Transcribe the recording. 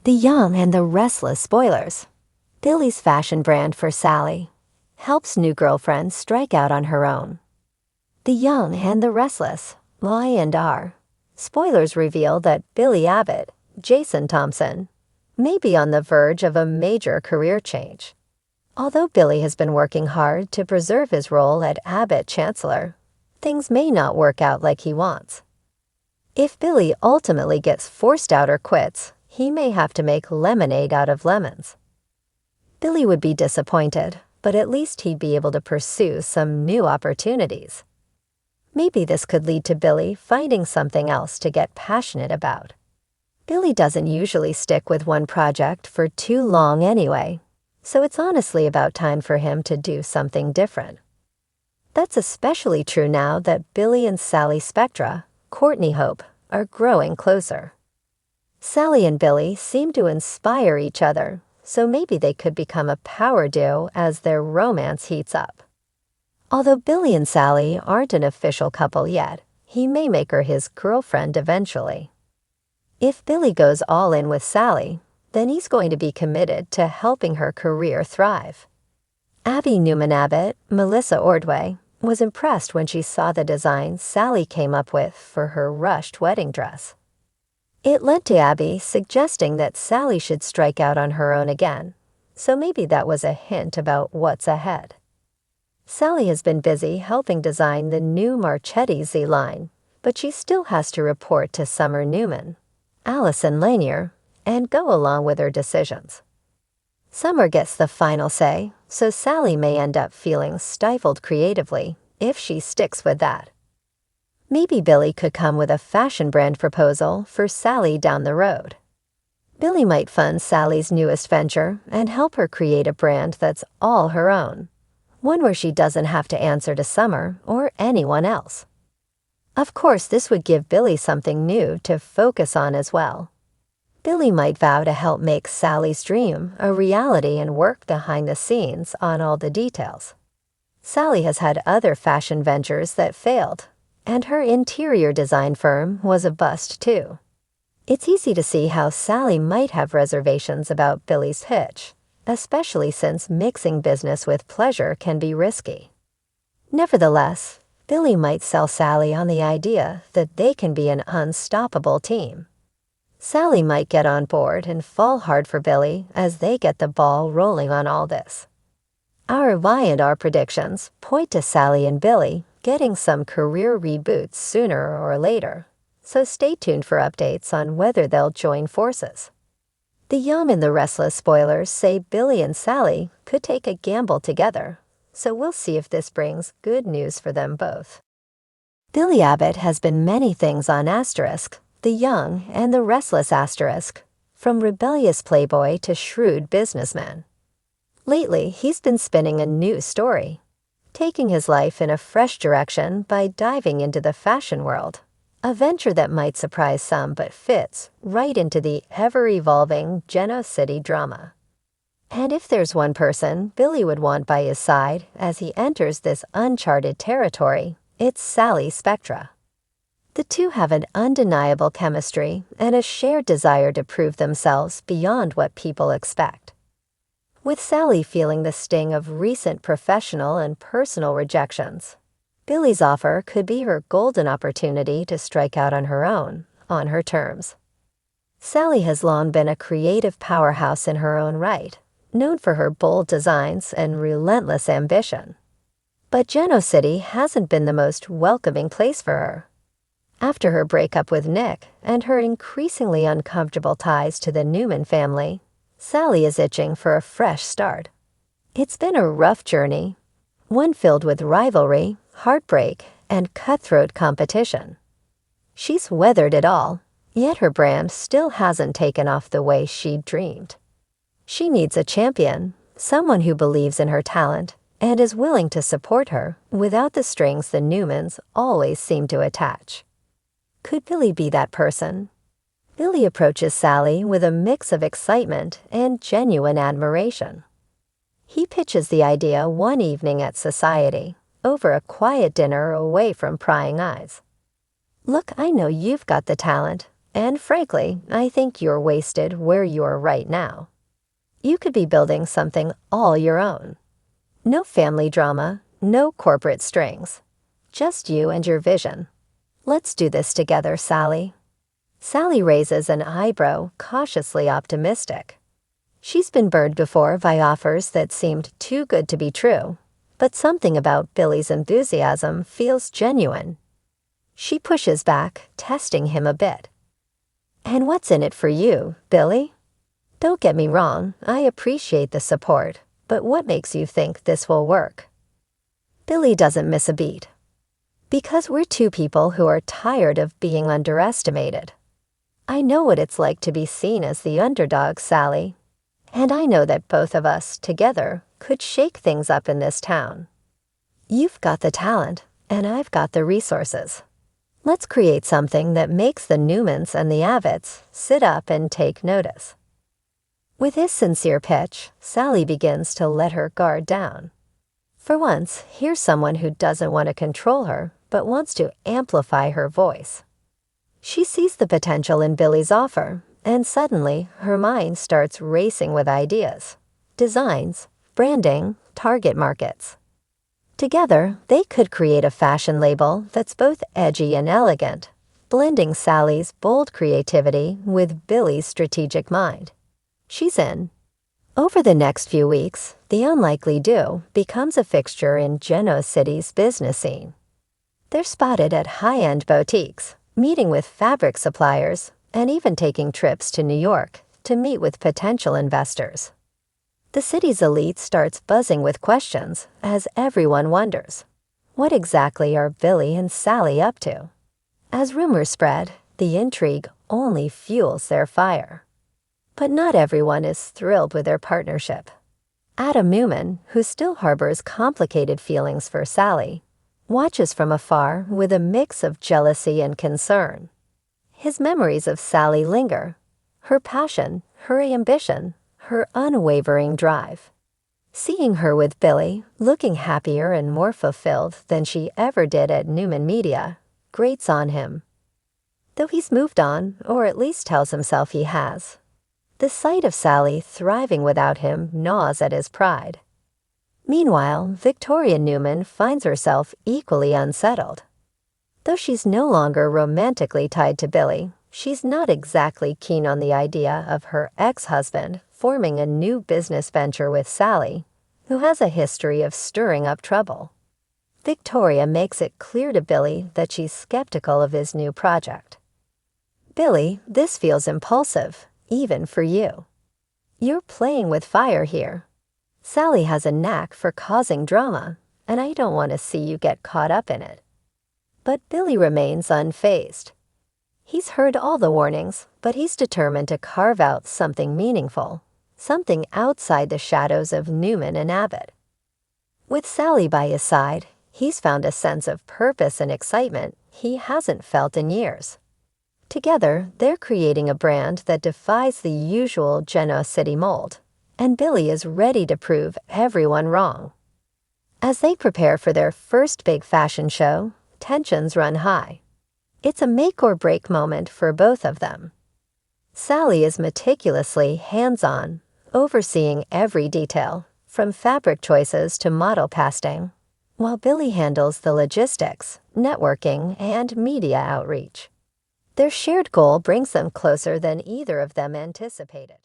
The Young and the Restless spoilers. Billy's fashion brand for Sally helps new girlfriend strike out on her own. The Young and the Restless, Lie and R. Spoilers reveal that Billy Abbott, Jason Thompson, may be on the verge of a major career change. Although Billy has been working hard to preserve his role at Abbott Chancellor, things may not work out like he wants. If Billy ultimately gets forced out or quits, he may have to make lemonade out of lemons. Billy would be disappointed, but at least he'd be able to pursue some new opportunities. Maybe this could lead to Billy finding something else to get passionate about. Billy doesn't usually stick with one project for too long anyway, so it's honestly about time for him to do something different. That's especially true now that Billy and Sally Spectra, Courtney Hope, are growing closer. Sally and Billy seem to inspire each other, so maybe they could become a power duo as their romance heats up. Although Billy and Sally aren't an official couple yet, he may make her his girlfriend eventually. If Billy goes all in with Sally, then he's going to be committed to helping her career thrive. Abby Newman Abbott, Melissa Ordway, was impressed when she saw the design Sally came up with for her rushed wedding dress. It led to Abby suggesting that Sally should strike out on her own again, so maybe that was a hint about what's ahead. Sally has been busy helping design the new Marchetti Z line, but she still has to report to Summer Newman, Allison Lanier, and go along with her decisions. Summer gets the final say, so Sally may end up feeling stifled creatively if she sticks with that. Maybe Billy could come with a fashion brand proposal for Sally down the road. Billy might fund Sally's newest venture and help her create a brand that's all her own, one where she doesn't have to answer to Summer or anyone else. Of course, this would give Billy something new to focus on as well. Billy might vow to help make Sally's dream a reality and work behind the scenes on all the details. Sally has had other fashion ventures that failed, and her interior design firm was a bust too. It's easy to see how Sally might have reservations about Billy's pitch, especially since mixing business with pleasure can be risky. Nevertheless, Billy might sell Sally on the idea that they can be an unstoppable team. Sally might get on board and fall hard for Billy as they get the ball rolling on all this. Our Y&R predictions point to Sally and Billy getting some career reboots sooner or later, so stay tuned for updates on whether they'll join forces. The Young and the Restless spoilers say Billy and Sally could take a gamble together, so we'll see if this brings good news for them both. Billy Abbott has been many things on Asterisk, The Young and the Restless Asterisk, from rebellious playboy to shrewd businessman. Lately, he's been spinning a new story, taking his life in a fresh direction by diving into the fashion world, a venture that might surprise some but fits right into the ever-evolving Geno City drama. And if there's one person Billy would want by his side as he enters this uncharted territory, it's Sally Spectra. The two have an undeniable chemistry and a shared desire to prove themselves beyond what people expect. With Sally feeling the sting of recent professional and personal rejections, Billy's offer could be her golden opportunity to strike out on her own, on her terms. Sally has long been a creative powerhouse in her own right, known for her bold designs and relentless ambition. But Geno City hasn't been the most welcoming place for her. After her breakup with Nick and her increasingly uncomfortable ties to the Newman family, Sally is itching for a fresh start. It's been a rough journey, one filled with rivalry, heartbreak, and cutthroat competition. She's weathered it all, yet her brand still hasn't taken off the way she'd dreamed. She needs a champion, someone who believes in her talent and is willing to support her without the strings the Newmans always seem to attach. Could Billy be that person? Billy approaches Sally with a mix of excitement and genuine admiration. He pitches the idea one evening at Society, over a quiet dinner away from prying eyes. "Look, I know you've got the talent. And frankly, I think you're wasted where you're right now. You could be building something all your own. No family drama, no corporate strings. Just you and your vision. Let's do this together, Sally. Sally raises an eyebrow, cautiously optimistic. She's been burned before by offers that seemed too good to be true, but something about Billy's enthusiasm feels genuine. She pushes back, testing him a bit. And what's in it for you, Billy? Don't get me wrong, I appreciate the support, but what makes you think this will work? Billy doesn't miss a beat. Because we're two people who are tired of being underestimated. I know what it's like to be seen as the underdog, Sally. And I know that both of us, together, could shake things up in this town. You've got the talent, and I've got the resources. Let's create something that makes the Newmans and the Abbotts sit up and take notice. With his sincere pitch, Sally begins to let her guard down. For once, here's someone who doesn't want to control her, but wants to amplify her voice. She sees the potential in Billy's offer, and suddenly her mind starts racing with ideas, designs, branding, target markets. Together, they could create a fashion label that's both edgy and elegant, blending Sally's bold creativity with Billy's strategic mind. She's in. Over the next few weeks, the unlikely duo becomes a fixture in Genoa City's business scene. They're spotted at high-end boutiques, meeting with fabric suppliers, and even taking trips to New York to meet with potential investors. The city's elite starts buzzing with questions as everyone wonders, what exactly are Billy and Sally up to? As rumors spread, the intrigue only fuels their fire. But not everyone is thrilled with their partnership. Adam Newman, who still harbors complicated feelings for Sally, watches from afar with a mix of jealousy and concern. His memories of Sally linger, her passion, her ambition, her unwavering drive. Seeing her with Billy, looking happier and more fulfilled than she ever did at Newman Media, grates on him. Though he's moved on, or at least tells himself he has, the sight of Sally thriving without him gnaws at his pride. Meanwhile, Victoria Newman finds herself equally unsettled. Though she's no longer romantically tied to Billy, she's not exactly keen on the idea of her ex-husband forming a new business venture with Sally, who has a history of stirring up trouble. Victoria makes it clear to Billy that she's skeptical of his new project. Billy, this feels impulsive, even for you. You're playing with fire here. Sally has a knack for causing drama, and I don't want to see you get caught up in it. But Billy remains unfazed. He's heard all the warnings, but he's determined to carve out something meaningful, something outside the shadows of Newman and Abbott. With Sally by his side, he's found a sense of purpose and excitement he hasn't felt in years. Together, they're creating a brand that defies the usual Genoa City mold, and Billy is ready to prove everyone wrong. As they prepare for their first big fashion show, tensions run high. It's a make-or-break moment for both of them. Sally is meticulously hands-on, overseeing every detail, from fabric choices to model casting, while Billy handles the logistics, networking, and media outreach. Their shared goal brings them closer than either of them anticipated.